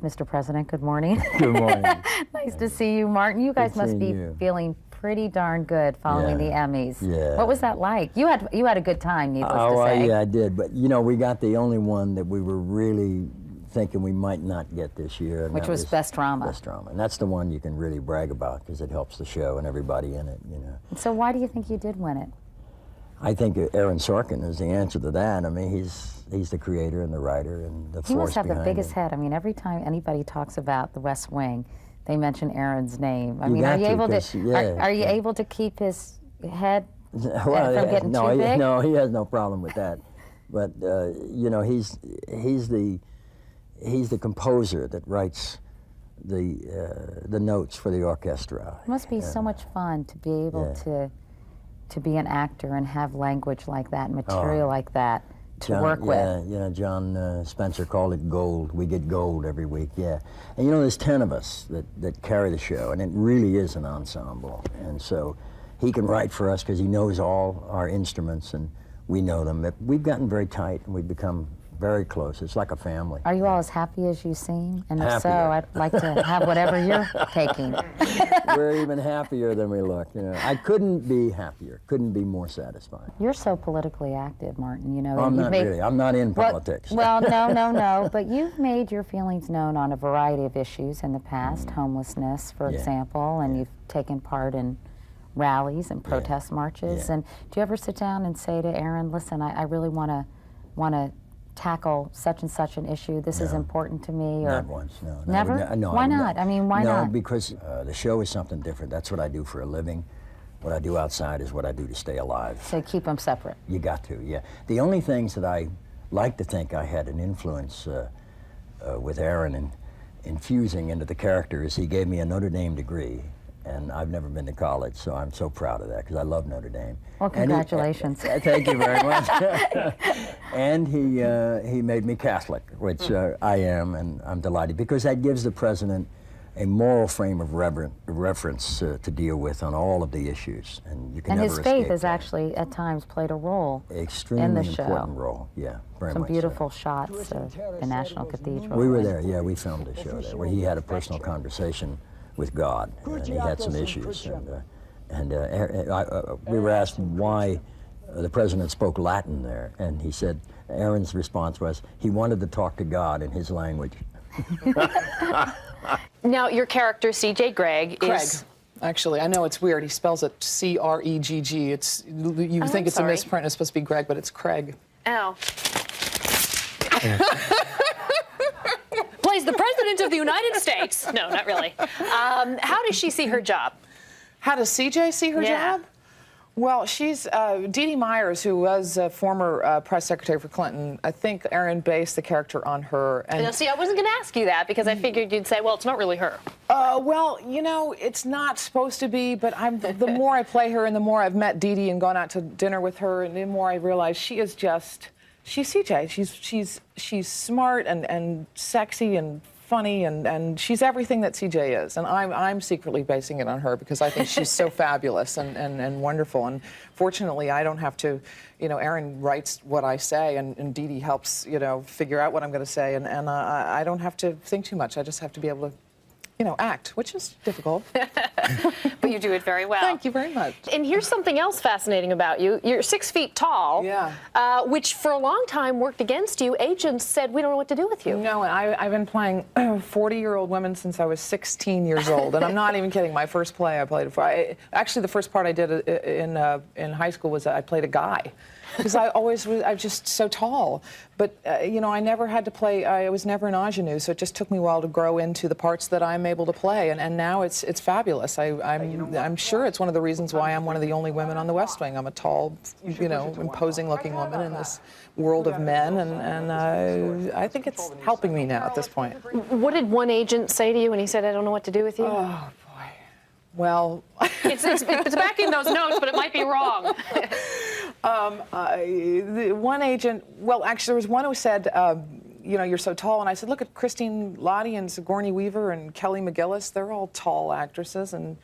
Mr. President, good morning. Good morning. Nice to see you, Martin. You guys must be feeling pretty darn good following the Emmys. Yeah. What was that like? You had a good time, needless to say. Yeah, I did. But you know, we got the only one that we were really thinking we might not get this year, and which was Best Drama. Best Drama, and that's the one you can really brag about because it helps the show and everybody in it. You know. So why do you think you did win it? I think Aaron Sorkin is the answer to that. I mean, he's the creator and the writer and the force behind it. He must have the biggest head. I mean, every time anybody talks about The West Wing, they mention Aaron's name. I mean, are you able to? Are you able to keep his head from getting too big? No, he has no problem with that. But you know, he's the composer that writes the notes for the orchestra. It must be so much fun to be able to be an actor and have language like that, material like that to work with. Yeah, you know, John Spencer called it gold. We get gold every week, yeah. And you know, there's 10 of us that carry the show, and it really is an ensemble. And so he can write for us because he knows all our instruments, and we know them. We've gotten very tight, and we've become very close. It's like a family. Are you all as happy as you seem? And if so, I'd like to have whatever you're taking. We're even happier than we look. You know, I couldn't be happier. Couldn't be more satisfied. You're so politically active, Martin. You know, I'm not really. I'm not in politics. Well, no. But you've made your feelings known on a variety of issues in the past, homelessness, for example, and you've taken part in rallies and protest marches. And do you ever sit down and say to Aaron, "Listen, I really want to tackle such and such an issue. This is important to me." Or not once, no. Never? No. Why not? I mean, why not? No, because the show is something different. That's what I do for a living. What I do outside is what I do to stay alive. So keep them separate. You got to, yeah. The only things that I like to think I had an influence with Aaron in infusing into the character is he gave me a Notre Dame degree. And I've never been to college, so I'm so proud of that because I love Notre Dame. Well, congratulations. Thank you very much. And he made me Catholic, which I am, and I'm delighted because that gives the president a moral frame of reference to deal with on all of the issues, and you can never escape. And his faith has actually at times played a role in the show. Extremely important role, yeah, very much. Some beautiful shots of the National Cathedral. We were there, yeah. We filmed a show there where he had a personal conversation with God, and he had some issues. And we were asked why the president spoke Latin there, and he said, Aaron's response was, he wanted to talk to God in his language. Now, your character, C.J. Craig, is... Actually, I know it's weird. He spells it C-R-E-G-G. You think it's a misprint. It's supposed to be Greg, but it's Craig. Oh. Plays the President of the United States. No, not really. How does she see her job? How does CJ see her job? Well, she's Dee Dee Myers, who was a former press secretary for Clinton. I think Aaron based the character on her. And now, see, I wasn't going to ask you that because I figured you'd say, well, it's not really her. Well, you know, it's not supposed to be, but the more I play her and the more I've met Dee Dee and gone out to dinner with her, and the more I realize she is just... She's CJ. She's smart and sexy and funny and she's everything that CJ is. And I'm secretly basing it on her because I think she's so fabulous and wonderful. And fortunately, I don't have to, you know, Aaron writes what I say and Dee Dee helps, you know, figure out what I'm going to say. And I don't have to think too much. I just have to be able to, you know, act, which is difficult. But you do it very well. Thank you very much. And here's something else fascinating about you. You're 6 feet tall, which for a long time worked against you. Agents said, we don't know what to do with you. No, and I've been playing 40-year-old women since I was 16 years old, and I'm not even kidding. My first play I played for, actually the first part I did in high school was I played a guy. Because I was just so tall. But, you know, I never had to play, I was never an ingenue, so it just took me a while to grow into the parts that I'm able to play. And now it's fabulous. I'm sure it's one of the reasons why I'm one of the only women on the West Wing. I'm a tall, you know, imposing-looking woman in this world of men, and I think it's helping me now at this point. What did one agent say to you when he said, I don't know what to do with you? Oh, boy. Well... it's back in those notes, but it might be wrong. The one agent, well, actually, there was one who said, you know, you're so tall. And I said, look at Christine Lottie and Sigourney Weaver and Kelly McGillis. They're all tall actresses. And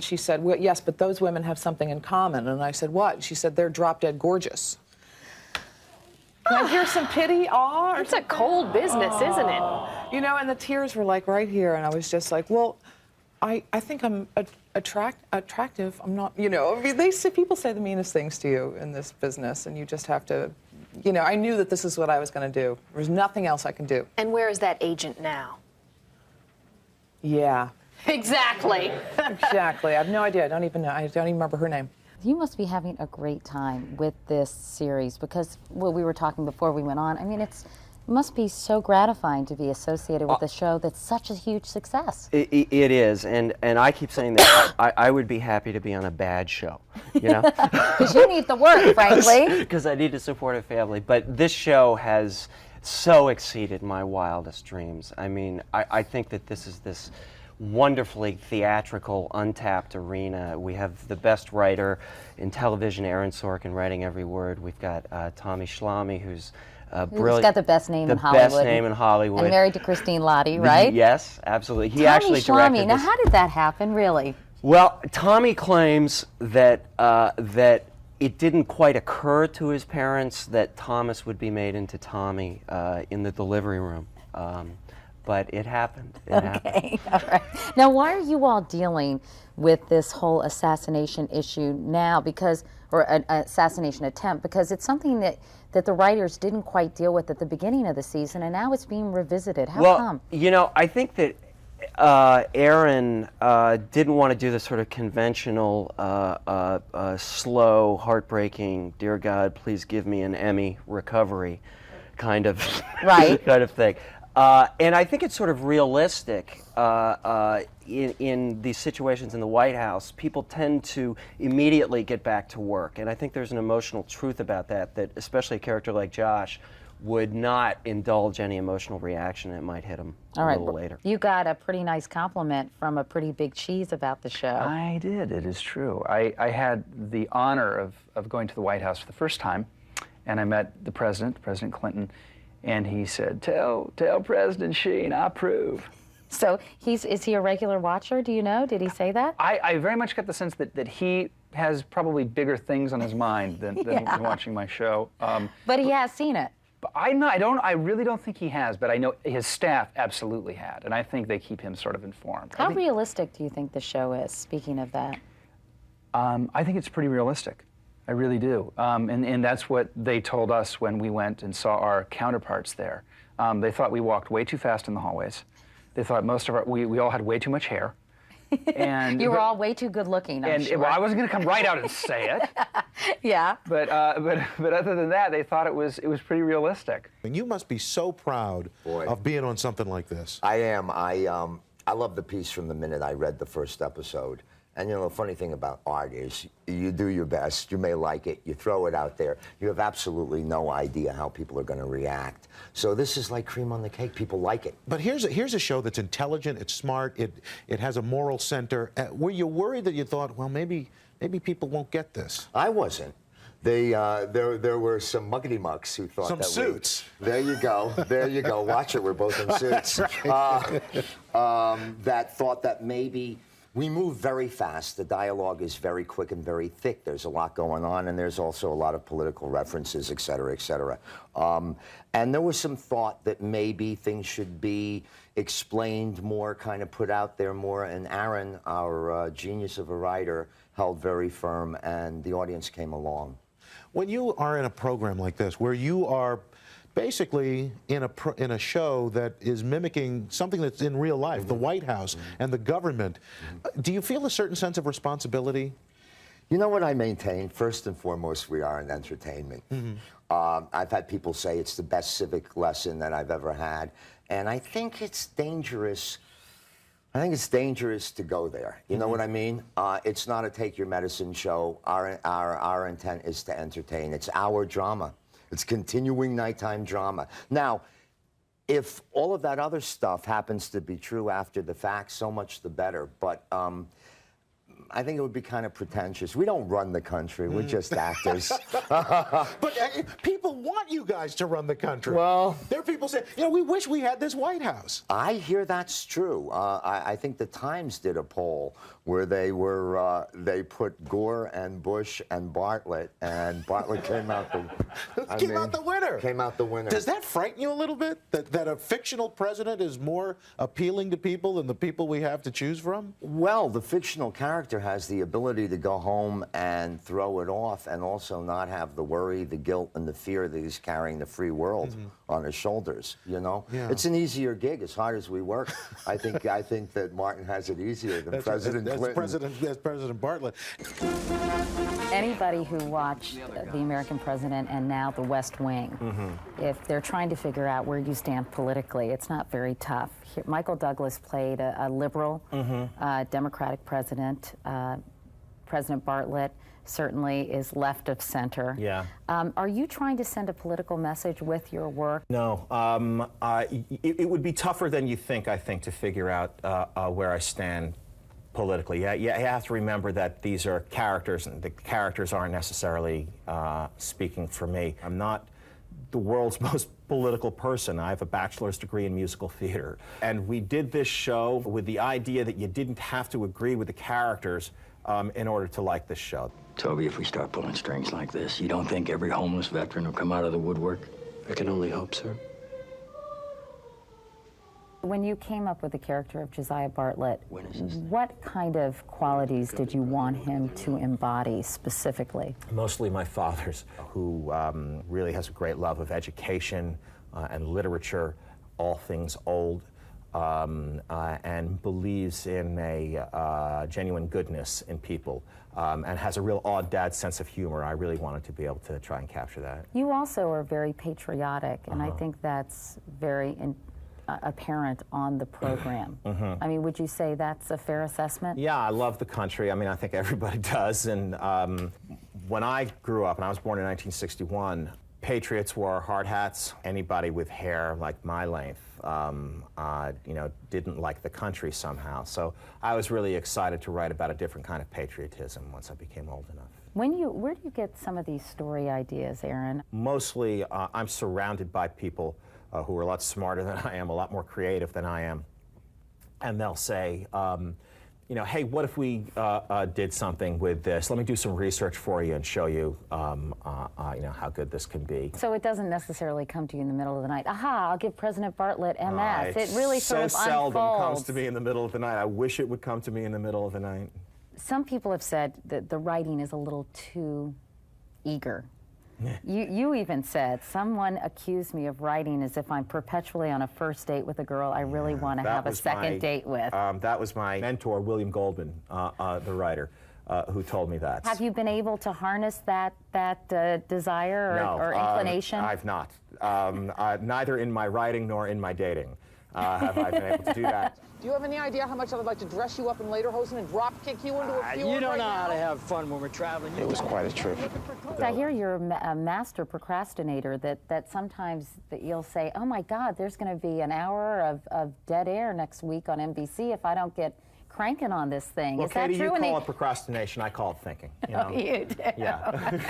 she said, well, yes, but those women have something in common. And I said, what? She said, they're drop-dead gorgeous. Can I hear some pity? It's a cold business, isn't it? You know, and the tears were like right here, and I was just like, well, I think I'm attractive. I'm not, you know, I mean, people say the meanest things to you in this business, and you just have to, you know, I knew that this is what I was going to do. There's nothing else I can do. And where is that agent now? Yeah. Exactly. Exactly. I have no idea. I don't even know. I don't even remember her name. You must be having a great time with this series because, well, we were talking before we went on. I mean, it must be so gratifying to be associated with a show that's such a huge success. It is, and I keep saying that I would be happy to be on a bad show, you know? Because you need the work, frankly. Because I need to support a family. But this show has so exceeded my wildest dreams. I mean, I think that this is this wonderfully theatrical, untapped arena. We have the best writer in television, Aaron Sorkin, writing every word. We've got Tommy Schlamme, who's brilliant. He's got the best name in Hollywood. The best name in Hollywood. And married to Christine Lottie, right? Yes, absolutely. He Tommy actually directed Schlamme. Now, this. how did that happen, really? Well, Tommy claims that that it didn't quite occur to his parents that Thomas would be made into Tommy in the delivery room. But it happened. It happened. Okay, all right. Now, why are you all dealing with this whole assassination issue now? Or an assassination attempt? Because it's something that the writers didn't quite deal with at the beginning of the season, and now it's being revisited. How come? Well, you know, I think that Aaron didn't want to do the sort of conventional, slow, heartbreaking, dear God, please give me an Emmy recovery kind of, right. kind of thing. And I think it's sort of realistic in these situations in the White House. People tend to immediately get back to work. And I think there's an emotional truth about that especially a character like Josh would not indulge any emotional reaction that might hit him a little later. You got a pretty nice compliment from a pretty big cheese about the show. I did, it is true. I had the honor of going to the White House for the first time, and I met the President Clinton, and he said, tell President Sheen I approve. So is he a regular watcher? Do you know? Did he say that? I very much got the sense that he has probably bigger things on his mind than watching my show. But he has seen it. I really don't think he has, but I know his staff absolutely had, and I think they keep him sort of informed. How realistic do you think the show is, speaking of that? I think it's pretty realistic. I really do. And that's what they told us when we went and saw our counterparts there. They thought we walked way too fast in the hallways. They thought we all had way too much hair. And you were all way too good looking, I'm sure. Well, I wasn't going to come right out and say it. Yeah. But other than that, they thought it was pretty realistic. And you must be so proud of being on something like this. I am. I love the piece from the minute I read the first episode. And you know, the funny thing about art is you do your best, you may like it, you throw it out there, you have absolutely no idea how people are going to react. So this is like cream on the cake, people like it. But here's a show that's intelligent, it's smart, it has a moral center. Were you worried that you thought, well, maybe people won't get this? I wasn't. There were some muggity mucks who thought some that suits. There you go. There you go. Watch it. We're both in suits. That thought that maybe we move very fast. The dialogue is very quick and very thick. There's a lot going on, and there's also a lot of political references, et cetera, et cetera. And there was some thought that maybe things should be explained more, kind of put out there more. And Aaron, our genius of a writer, held very firm, and the audience came along. When you are in a program like this, where you are basically in a show that is mimicking something that's in real life, the White House and the government, do you feel a certain sense of responsibility? You know what I maintain? First and foremost, we are in entertainment. I've had people say it's the best civic lesson that I've ever had, and I think it's dangerous. I think it's dangerous to go there. You know what I mean? It's not a take your medicine show. Our intent is to entertain. It's our drama. It's continuing nighttime drama. Now, if all of that other stuff happens to be true after the fact, so much the better. But I think it would be kind of pretentious. We don't run the country. We're just actors. But people people want you guys to run the country. Well, there are people saying, you know, we wish we had this White House. I hear that's true. I think the Times did a poll where they put Gore and Bush and Bartlett came out the winner. Came out the winner. Does that frighten you a little bit? That a fictional president is more appealing to people than the people we have to choose from? Well, the fictional character has the ability to go home and throw it off, and also not have the worry, the guilt, and the fear that he's carrying the free world on his shoulders. You know, it's an easier gig. As hard as we work, I think that Martin has it easier than President Clinton. That's President Bartlett. Anybody who watched The American President and now The West Wing, if they're trying to figure out where you stand politically, it's not very tough. Michael Douglas played a liberal, Democratic president. President Bartlett certainly is left of center. Yeah. Are you trying to send a political message with your work? No. It would be tougher than you think, I think, to figure out where I stand politically. You have to remember that these are characters, and the characters aren't necessarily speaking for me. I'm not the world's most political person. I have a bachelor's degree in musical theater. And we did this show with the idea that you didn't have to agree with the characters in order to like this show. Toby, if we start pulling strings like this, you don't think every homeless veteran will come out of the woodwork? I can only hope, sir. When you came up with the character of Josiah Bartlett, what kind of qualities did you want him to embody specifically? Mostly my father's, who really has a great love of education and literature, all things old, and believes in a genuine goodness in people, and has a real odd dad sense of humor. I really wanted to be able to try and capture that. You also are very patriotic, and I think that's very apparent on the program. I mean, would you say that's a fair assessment? Yeah, I love the country. I mean, I think everybody does. And when I grew up, and I was born in 1961, patriots wore hard hats. Anybody with hair like my length, you know, didn't like the country somehow. So I was really excited to write about a different kind of patriotism once I became old enough. Where do you get some of these story ideas, Aaron? Mostly, I'm surrounded by people who are a lot smarter than I am, a lot more creative than I am. And they'll say, you know, hey, what if we did something with this? Let me do some research for you and show you, you know, how good this can be. So it doesn't necessarily come to you in the middle of the night. Aha, I'll give President Bartlett MS. It really sort of unfolds. So seldom comes to me in the middle of the night. I wish it would come to me in the middle of the night. Some people have said that the writing is a little too eager. You even said, someone accused me of writing as if I'm perpetually on a first date with a girl I really want to have a second date with. That was my mentor, William Goldman, the writer, who told me that. Have you been able to harness that desire or inclination? No, I've not. Neither in my writing nor in my dating have I been able to do that. Do you have any idea how much I'd like to dress you up in lederhosen and drop kick you into a fjord? You don't know how to have fun when we're traveling. It was quite a trip. I hear you're a master procrastinator, that sometimes you'll say, oh my God, there's going to be an hour of dead air next week on NBC if I don't get cranking on this thing. Well, is that Katie, true? you call it procrastination, I call it thinking. You know? You do. Yeah.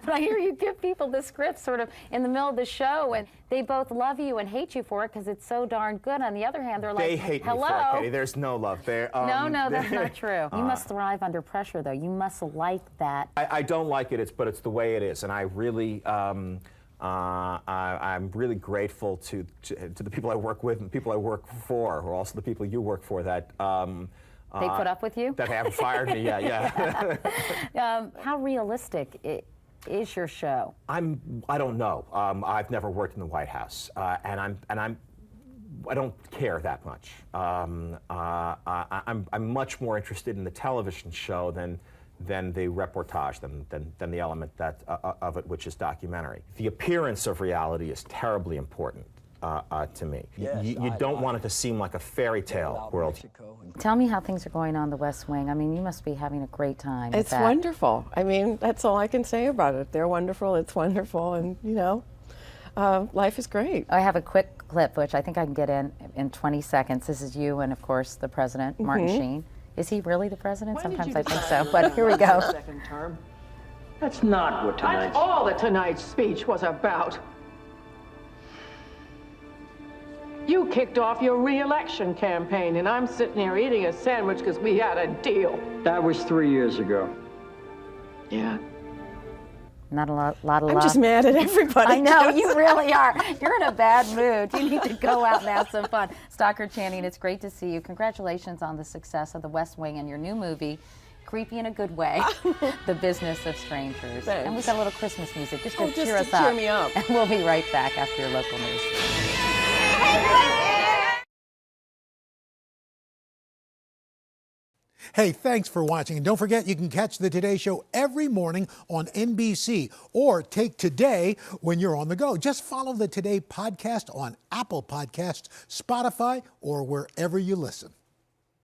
But I hear you give people the script sort of in the middle of the show, and they both love you and hate you for it because it's so darn good. On the other hand, they're like, they hate hello. me for it, Katie. There's no love there. No, that's not true. You must thrive under pressure, though. You must like that. I don't like it, but it's the way it is, and I really. I'm really grateful to the people I work with and the people I work for, who are also the people you work for, that they put up with you? That haven't fired me yet, yeah. How realistic is your show? I don't know. I've never worked in the White House, and I don't care that much. I'm much more interested in the television show than the reportage, than the element of it which is documentary. The appearance of reality is terribly important to me. Yes, you don't want it to seem like a fairy tale world. Tell me how things are going on the West Wing. I mean, you must be having a great time. It's wonderful. I mean, that's all I can say about it. They're wonderful, it's wonderful, and, you know, life is great. I have a quick clip, which I think I can get in 20 seconds. This is you and, of course, the president, Martin Sheen. Is he really the president? Sometimes I think so, but here we go. Second term? That's not what tonight's... That's all that tonight's speech was about. You kicked off your re-election campaign, and I'm sitting here eating a sandwich because we had a deal. That was 3 years ago. Yeah. Not a lot of I'm just mad at everybody. I know, you really are. You're in a bad mood. You need to go out and have some fun. Stockard Channing, it's great to see you. Congratulations on the success of The West Wing and your new movie, creepy in a good way, The Business of Strangers. Thanks. And we've got a little Christmas music just to cheer to us up. cheer me up. And we'll be right back after your local news. Hey, thanks for watching. And don't forget, you can catch the Today Show every morning on NBC or take Today when you're on the go. Just follow the Today podcast on Apple Podcasts, Spotify, or wherever you listen.